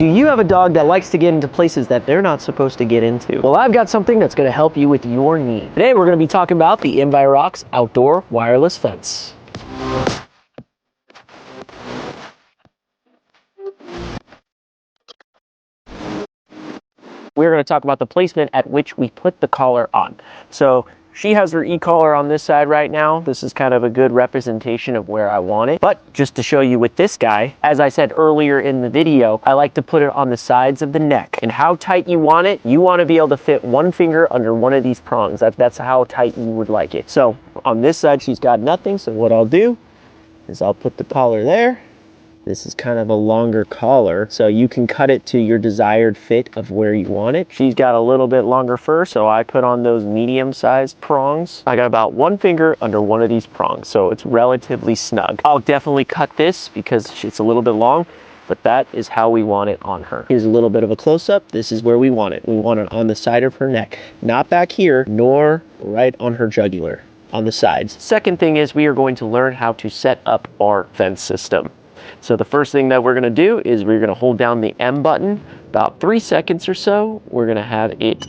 Do you have a dog that likes to get into places that they're not supposed to get into? Well, I've got something that's going to help you with your need. Today, we're going to be talking about the Invirox outdoor wireless fence. We're going to talk about the placement at which we put the collar on. So she has her e-collar on this side right now. This is kind of a good representation of where I want it. But just to show you with this guy, as I said earlier in the video, I like to put it on the sides of the neck. And how tight you want it, you want to be able to fit one finger under one of these prongs. That's how tight you would like it. So on this side, she's got nothing. So what I'll do is I'll put the collar there. This is kind of a longer collar, so you can cut it to your desired fit of where you want it. She's got a little bit longer fur, so I put on those medium-sized prongs. I got about one finger under one of these prongs, so it's relatively snug. I'll definitely cut this because it's a little bit long, but that is how we want it on her. Here's a little bit of a close-up. This is where we want it. We want it on the side of her neck, not back here, nor right on her jugular, on the sides. Second thing is we are going to learn how to set up our fence system. So the first thing that we're going to do is we're going to hold down the M button about 3 seconds or so. We're going to have it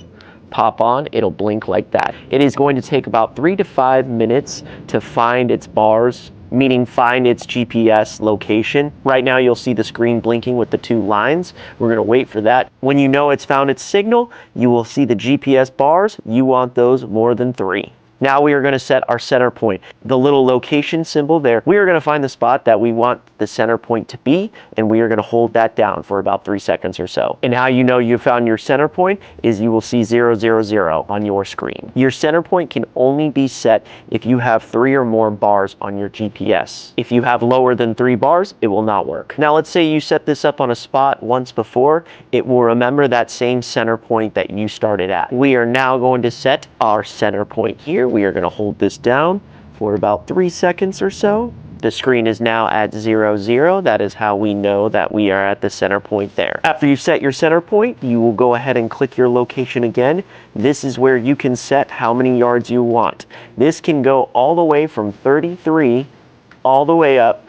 pop on. It'll blink like that. It is going to take about 3 to 5 minutes to find its bars, meaning find its GPS location. Right now you'll see the screen blinking with the 2 lines. We're going to wait for that. When you know it's found its signal, you will see the GPS bars. You want those more than 3. Now we are going to set our center point. The little location symbol there, we are going to find the spot that we want the center point to be, and we are going to hold that down for about 3 seconds or so. And how you know you found your center point is you will see 000 on your screen. Your center point can only be set if you have 3 or more bars on your GPS. If you have lower than 3 bars, it will not work. Now let's say you set this up on a spot once before, it will remember that same center point that you started at. We are now going to set our center point here. We are going to hold this down for about 3 seconds or so. The screen is now at 0, That is how we know that we are at the center point there. After you've set your center point, you will go ahead and click your location again. This is where you can set how many yards you want. This can go all the way from 33 all the way up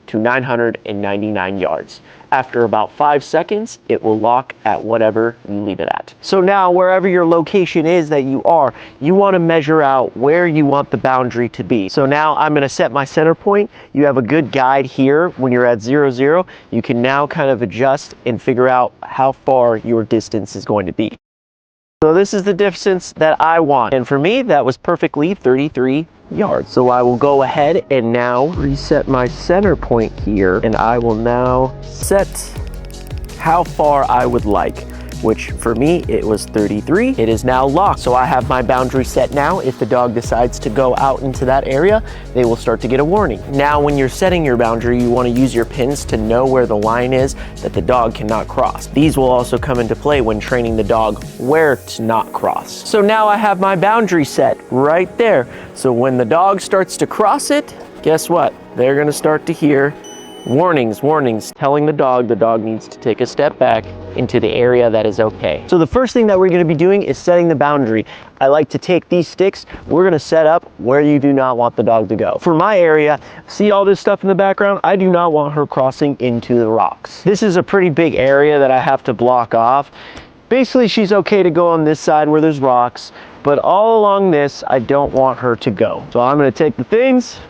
to 999 yards. After about 5 seconds, it will lock at whatever you leave it at. So now, wherever your location is that you are, you want to measure out where you want the boundary to be. So now I'm going to set my center point. You have a good guide here. When you're at 0, you can now kind of adjust and figure out how far your distance is going to be. So this is the distance that I want. And for me, that was perfectly 33 yards. So I will go ahead and now reset my center point here, and I will now set how far I would like, which for me, it was 33. It is now locked. So I have my boundary set now. If the dog decides to go out into that area, they will start to get a warning. Now, when you're setting your boundary, you want to use your pins to know where the line is that the dog cannot cross. These will also come into play when training the dog where to not cross. So now I have my boundary set right there. So when the dog starts to cross it, guess what? They're going to start to hear warnings, telling the dog needs to take a step back into the area that is okay. So the first thing that we're going to be doing is setting the boundary. I like to take these sticks, we're going to set up where you do not want the dog to go. For my area, see all this stuff in the background? I do not want her crossing into the rocks. This is a pretty big area that I have to block off. Basically, she's okay to go on this side where there's rocks, but all along this, I don't want her to go. So I'm going to take the things.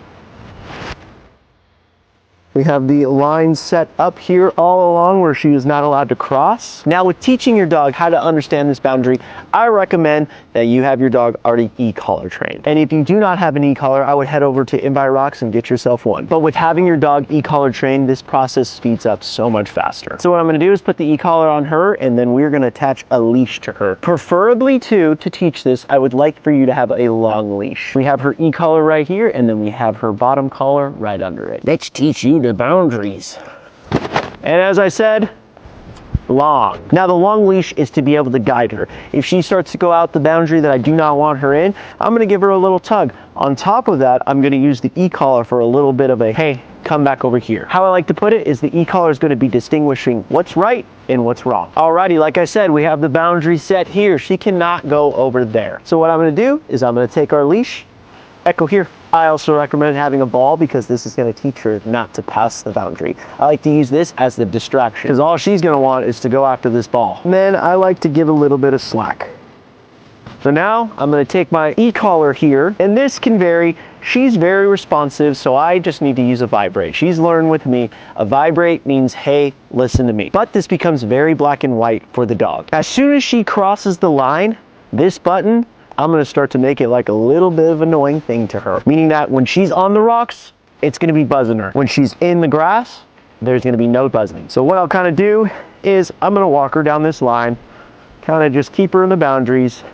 We have the line set up here all along where she is not allowed to cross. Now, with teaching your dog how to understand this boundary, I recommend that you have your dog already e-collar trained. And if you do not have an e-collar, I would head over to Invirox and get yourself one. But with having your dog e-collar trained, this process speeds up so much faster. So what I'm gonna do is put the e-collar on her, and then we're gonna attach a leash to her. Preferably to teach this, I would like for you to have a long leash. We have her e-collar right here, and then we have her bottom collar right under it. Let's teach you the boundaries. And as I said, long. Now the long leash is to be able to guide her. If she starts to go out the boundary that I do not want her in, I'm going to give her a little tug. On top of that, I'm going to use the e-collar for a little bit of a, hey, come back over here. How I like to put it is the e-collar is going to be distinguishing what's right and what's wrong. Alrighty, like I said, we have the boundary set here. She cannot go over there. So what I'm going to do is I'm going to take our leash, Echo here. I also recommend having a ball because this is going to teach her not to pass the boundary. I like to use this as the distraction because all she's going to want is to go after this ball. And then I like to give a little bit of slack. So now I'm going to take my e-collar here, and this can vary. She's very responsive, so I just need to use a vibrate. She's learned with me, a vibrate means, hey, listen to me. But this becomes very black and white for the dog. As soon as she crosses the line, this button, I'm going to start to make it like a little bit of an annoying thing to her. Meaning that when she's on the rocks, it's going to be buzzing her. When she's in the grass, there's going to be no buzzing. So what I'll kind of do is I'm going to walk her down this line, kind of just keep her in the boundaries.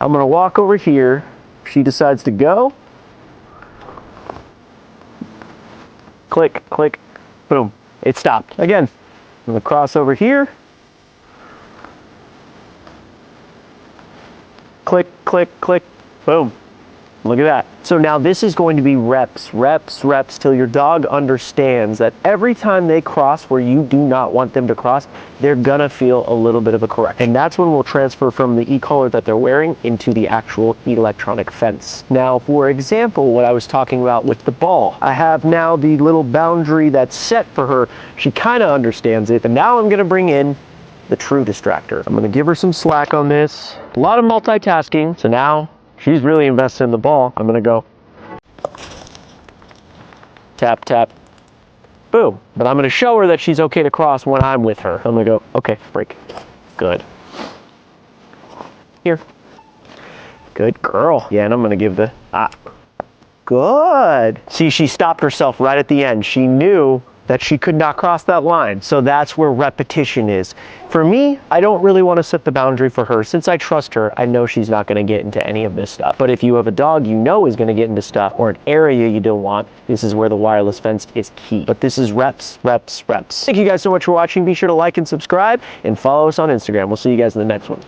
I'm going to walk over here. If she decides to go, click, click, boom, it stopped. Again, I'm going to cross over here. Click, click, click, boom. Look at that. So now this is going to be reps, reps, reps till your dog understands that every time they cross where you do not want them to cross, they're gonna feel a little bit of a correction. And that's when we'll transfer from the e-collar that they're wearing into the actual electronic fence. Now, for example, what I was talking about with the ball, I have now the little boundary that's set for her. She kind of understands it, and now I'm gonna bring in the true distractor. I'm gonna give her some slack on this. A lot of multitasking, so now she's really invested in the ball. I'm gonna go tap, tap, boom. But I'm gonna show her that she's okay to cross when I'm with her. I'm gonna go, okay, break. Good. Here. Good girl. Yeah, and I'm gonna give the, good. See, she stopped herself right at the end. She knew that she could not cross that line. So that's where repetition is. For me, I don't really want to set the boundary for her. Since I trust her, I know she's not going to get into any of this stuff. But if you have a dog you know is going to get into stuff, or an area you don't want, this is where the wireless fence is key. But this is reps, reps, reps. Thank you guys so much for watching. Be sure to like and subscribe and follow us on Instagram. We'll see you guys in the next one.